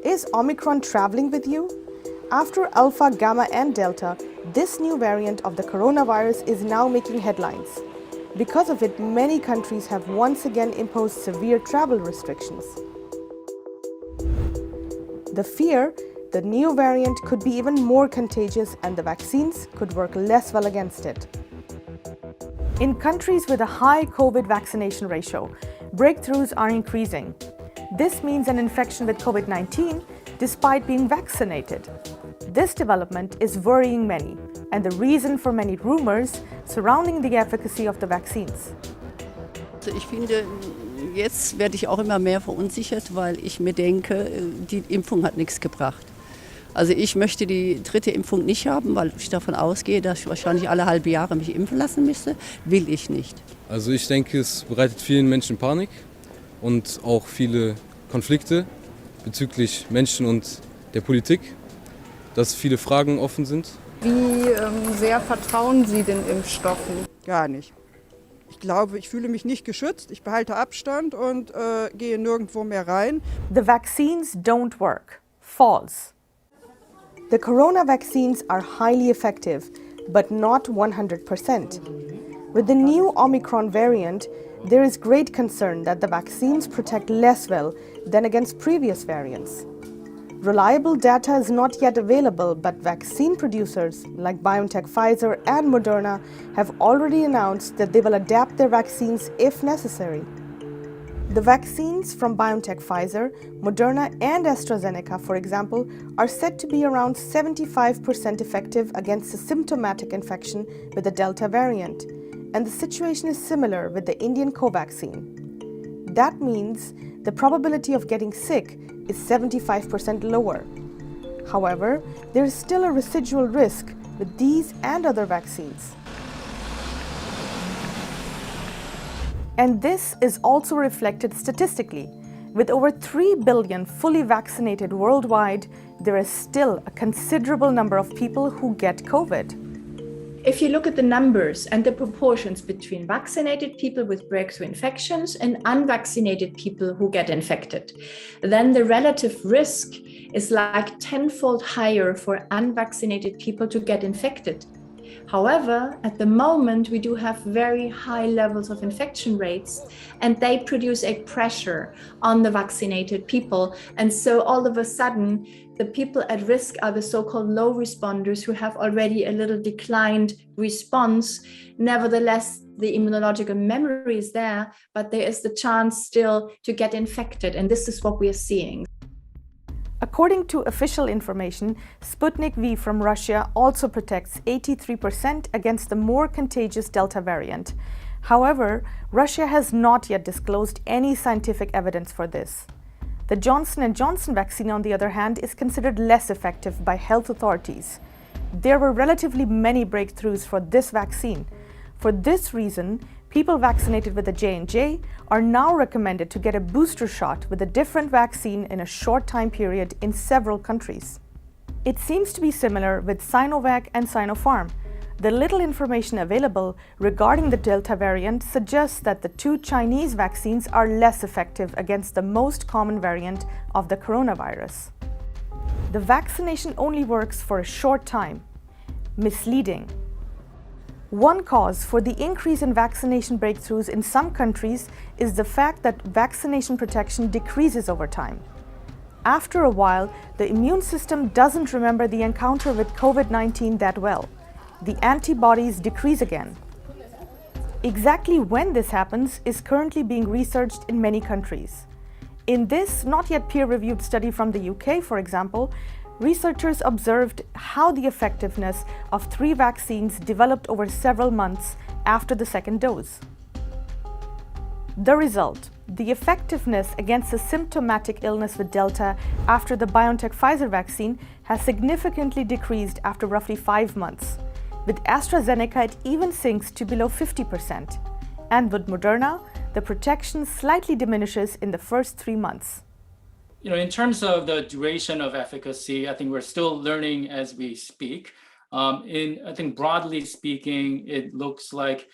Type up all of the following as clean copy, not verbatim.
Is Omicron traveling with you? After Alpha, Gamma, and Delta, this new variant of the coronavirus is now making headlines. Because of it, many countries have once again imposed severe travel restrictions. The fear, the new variant could be even more contagious and the vaccines could work less well against it. In countries with a high COVID vaccination ratio, breakthroughs are increasing. This means an infection with COVID-19 despite being vaccinated. This development is worrying many and the reason for many rumors surrounding the efficacy of the vaccines. Ich finde, jetzt werde ich auch immer mehr verunsichert, weil ich mir denke, die Impfung hat nichts gebracht. Also ich möchte die dritte Impfung nicht haben, weil ich davon ausgehe, dass ich wahrscheinlich alle halbe Jahre mich impfen lassen müsste. Will ich nicht. Also ich denke, es bereitet vielen Menschen Panik und auch viele Konflikte bezüglich Menschen und der Politik, dass viele Fragen offen sind. Wie sehr vertrauen Sie den Impfstoffen? Gar nicht. Ich glaube, ich fühle mich nicht geschützt, ich behalte Abstand und gehe nirgendwo mehr rein. The vaccines don't work. False. The corona vaccines are highly effective, but not 100%. With the new Omicron variant, there is great concern that the vaccines protect less well than against previous variants. Reliable data is not yet available, but vaccine producers like BioNTech, Pfizer, and Moderna have already announced that they will adapt their vaccines if necessary. The vaccines from BioNTech, Pfizer, Moderna, and AstraZeneca, for example, are said to be around 75% effective against a symptomatic infection with the Delta variant, and the situation is similar with the Indian Covaxin. That means the probability of getting sick is 75% lower. However, there is still a residual risk with these and other vaccines. And this is also reflected statistically. With over 3 billion fully vaccinated worldwide, there is still a considerable number of people who get COVID. If you look at the numbers and the proportions between vaccinated people with breakthrough infections and unvaccinated people who get infected, then the relative risk is like tenfold higher for unvaccinated people to get infected. However, at the moment, we do have very high levels of infection rates, and they produce a pressure on the vaccinated people. And so all of a sudden, the people at risk are the so-called low responders who have already a little declined response. Nevertheless, the immunological memory is there, but there is the chance still to get infected. And this is what we are seeing. According to official information, Sputnik V from Russia also protects 83% against the more contagious Delta variant. However, Russia has not yet disclosed any scientific evidence for this. The Johnson & Johnson vaccine, on the other hand, is considered less effective by health authorities. There were relatively many breakthroughs for this vaccine. For this reason, people vaccinated with the J&J are now recommended to get a booster shot with a different vaccine in a short time period in several countries. It seems to be similar with Sinovac and Sinopharm. The little information available regarding the Delta variant suggests that the two Chinese vaccines are less effective against the most common variant of the coronavirus. The vaccination only works for a short time. Misleading. One cause for the increase in vaccination breakthroughs in some countries is the fact that vaccination protection decreases over time. After a while, the immune system doesn't remember the encounter with COVID-19 that well. The antibodies decrease again. Exactly when this happens is currently being researched in many countries. In this not yet peer-reviewed study from the UK, for example, researchers observed how the effectiveness of 3 vaccines developed over several months after the second dose. The result: the effectiveness against a symptomatic illness with Delta after the BioNTech Pfizer vaccine has significantly decreased after roughly 5 months. With AstraZeneca, it even sinks to below 50%. And with Moderna, the protection slightly diminishes in the first 3 months. In terms of the duration of efficacy, I think we're still learning as we speak. I think broadly speaking, it looks like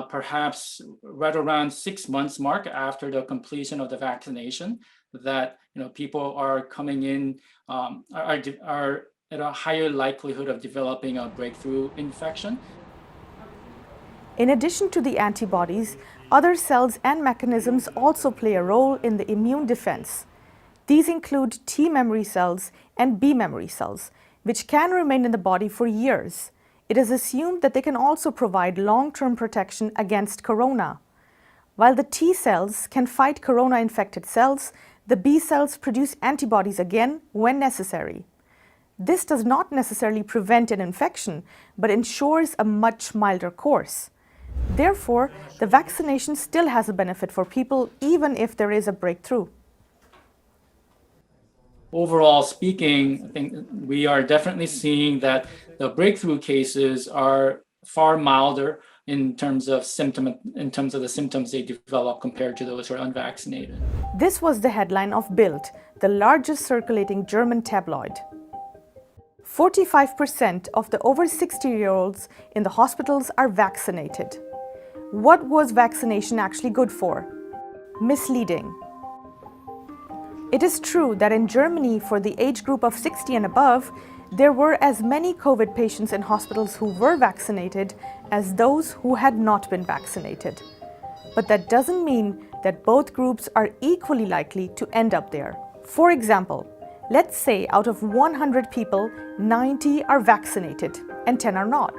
perhaps right around 6 months mark after the completion of the vaccination, that people are coming in are at a higher likelihood of developing a breakthrough infection. In addition to the antibodies, other cells and mechanisms also play a role in the immune defense. These include T memory cells and B memory cells, which can remain in the body for years. It is assumed that they can also provide long-term protection against corona. While the T cells can fight corona-infected cells, the B cells produce antibodies again when necessary. This does not necessarily prevent an infection, but ensures a much milder course. Therefore, the vaccination still has a benefit for people even if there is a breakthrough. Overall speaking, I think we are definitely seeing that the breakthrough cases are far milder in terms of the symptoms they develop compared to those who are unvaccinated. This was the headline of Bild, the largest circulating German tabloid. 45% of the over 60-year-olds in the hospitals are vaccinated. What was vaccination actually good for? Misleading. It is true that in Germany, for the age group of 60 and above, there were as many COVID patients in hospitals who were vaccinated as those who had not been vaccinated. But that doesn't mean that both groups are equally likely to end up there. For example, let's say out of 100 people, 90 are vaccinated and 10 are not.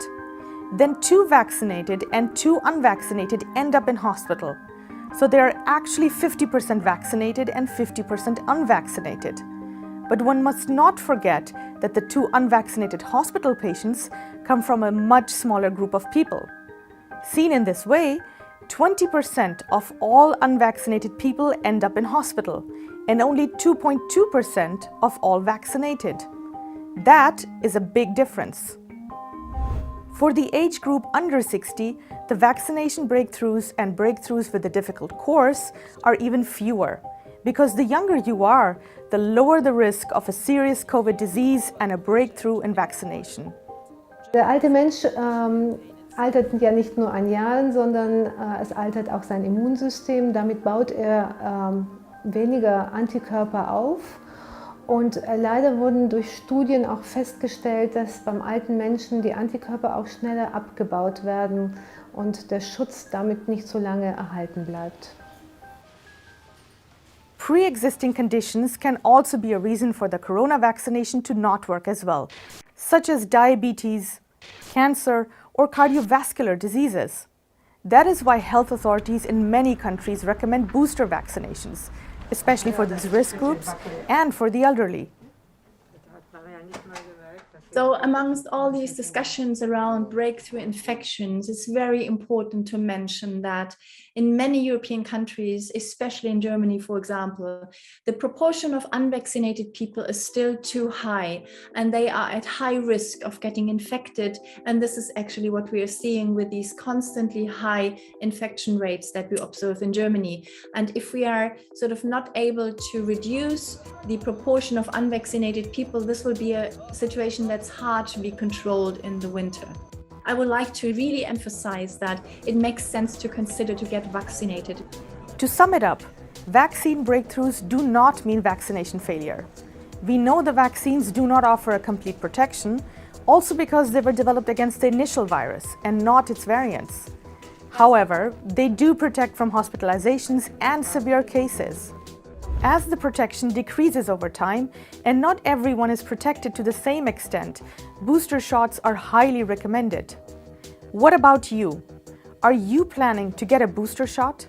Then 2 vaccinated and 2 unvaccinated end up in hospital. So there are actually 50% vaccinated and 50% unvaccinated. But one must not forget that the 2 unvaccinated hospital patients come from a much smaller group of people. Seen in this way, 20% of all unvaccinated people end up in hospital, and only 2.2% of all vaccinated. That is a big difference. For the age group under 60, the vaccination breakthroughs and breakthroughs with a difficult course are even fewer, because the younger you are, the lower the risk of a serious COVID disease and a breakthrough in vaccination. Der alte Mensch altert ja nicht nur an Jahren, sondern es altert auch sein Immunsystem. Damit baut er weniger Antikörper auf. Und leider wurden durch Studien auch festgestellt, dass beim alten Menschen die Antikörper auch schneller abgebaut werden und der Schutz damit nicht so lange erhalten bleibt. Pre-existing conditions can also be a reason for the corona vaccination to not work as well, such as diabetes, cancer, or cardiovascular diseases. That is why health authorities in many countries recommend booster vaccinations, especially for these risk groups and for the elderly. So amongst all these discussions around breakthrough infections, it's very important to mention that in many European countries, especially in Germany, for example, the proportion of unvaccinated people is still too high, and they are at high risk of getting infected. And this is actually what we are seeing with these constantly high infection rates that we observe in Germany. And if we are sort of not able to reduce the proportion of unvaccinated people, this will be a situation that's hard to be controlled in the winter. I would like to really emphasize that it makes sense to consider to get vaccinated. To sum it up, vaccine breakthroughs do not mean vaccination failure. We know the vaccines do not offer a complete protection, also because they were developed against the initial virus and not its variants. However, they do protect from hospitalizations and severe cases. As the protection decreases over time, and not everyone is protected to the same extent, booster shots are highly recommended. What about you? Are you planning to get a booster shot?